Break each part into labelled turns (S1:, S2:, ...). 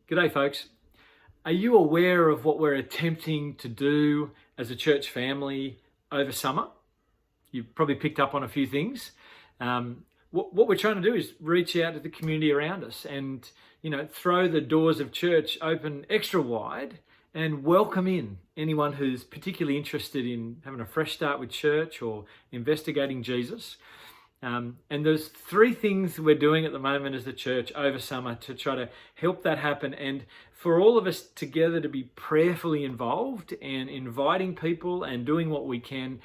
S1: G'day folks. Are you aware of what we're attempting to do as a church family over summer? You've probably picked up on a few things. What we're trying to do is reach out to the community around us and, throw the doors of church open extra wide and welcome in anyone who's particularly interested in having a fresh start with church or investigating Jesus. And there's three things we're doing at the moment as a church over summer to try to help that happen, and for all of us together to be prayerfully involved and inviting people and doing what we can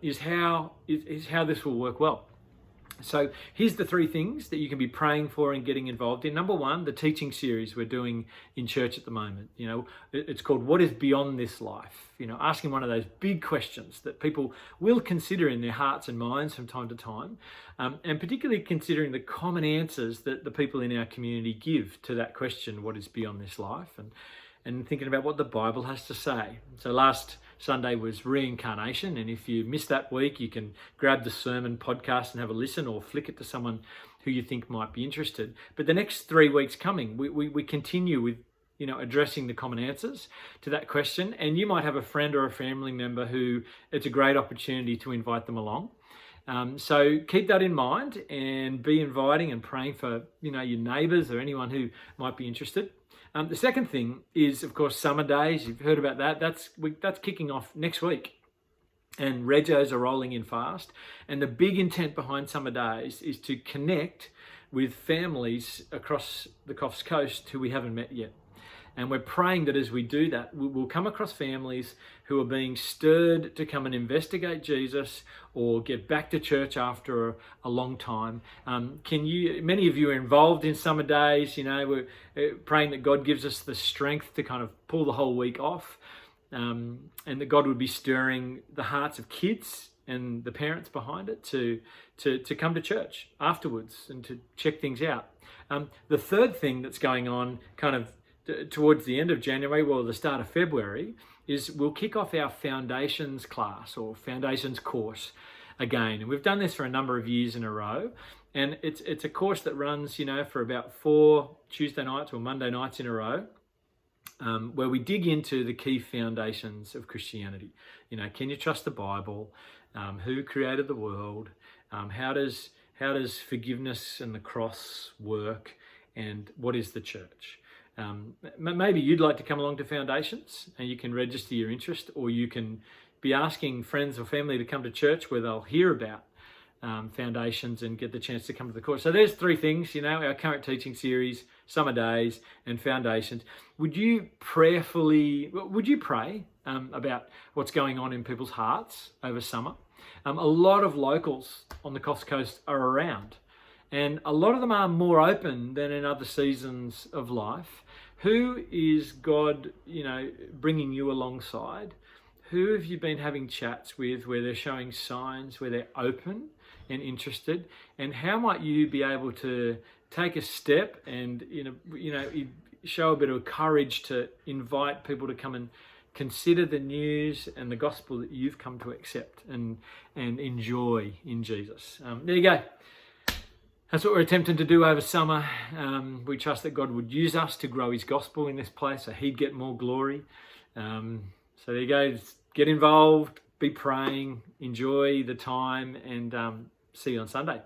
S1: is how this will work well. So here's the three things that you can be praying for and getting involved in. Number one, the teaching series we're doing in church at the moment. It's called What is Beyond This Life? Asking one of those big questions that people will consider in their hearts and minds from time to time, and particularly considering the common answers that the people in our community give to that question, what is beyond this life? And thinking about what the Bible has to say. So last Sunday was reincarnation, and if you missed that week, you can grab the sermon podcast and have a listen, or flick it to someone who you think might be interested. But the next 3 weeks coming, we continue with addressing the common answers to that question, and you might have a friend or a family member who it's a great opportunity to invite them along. So keep that in mind and be inviting and praying for your neighbours or anyone who might be interested. The second thing is, of course, Summer Days. You've heard about that. That's kicking off next week. And Regos are rolling in fast. And the big intent behind Summer Days is to connect with families across the Coffs Coast who we haven't met yet. And we're praying that as we do that, we'll come across families who are being stirred to come and investigate Jesus or get back to church after a long time. Many of you are involved in Summer Days. We're praying that God gives us the strength to kind of pull the whole week off, and that God would be stirring the hearts of kids and the parents behind it to come to church afterwards and to check things out. The third thing that's going on kind of towards the end of January, well, the start of February, is we'll kick off our foundations class or foundations course again. And we've done this for a number of years in a row. And it's a course that runs, for about 4 Tuesday nights or Monday nights in a row, where we dig into the key foundations of Christianity. Can you trust the Bible? Who created the world? How does forgiveness and the cross work? And what is the church? Maybe you'd like to come along to Foundations and you can register your interest, or you can be asking friends or family to come to church where they'll hear about Foundations and get the chance to come to the course. So there's three things, our current teaching series, Summer Days and Foundations. Would you pray about what's going on in people's hearts over summer? A lot of locals on the Coffs Coast are around, and a lot of them are more open than in other seasons of life. Who is God, bringing you alongside? Who have you been having chats with where they're showing signs, where they're open and interested? And how might you be able to take a step and, show a bit of courage to invite people to come and consider the news and the gospel that you've come to accept and enjoy in Jesus? There you go. That's what we're attempting to do over summer. We trust that God would use us to grow his gospel in this place so he'd get more glory. So there you go. Just get involved, be praying, enjoy the time, and see you on Sunday.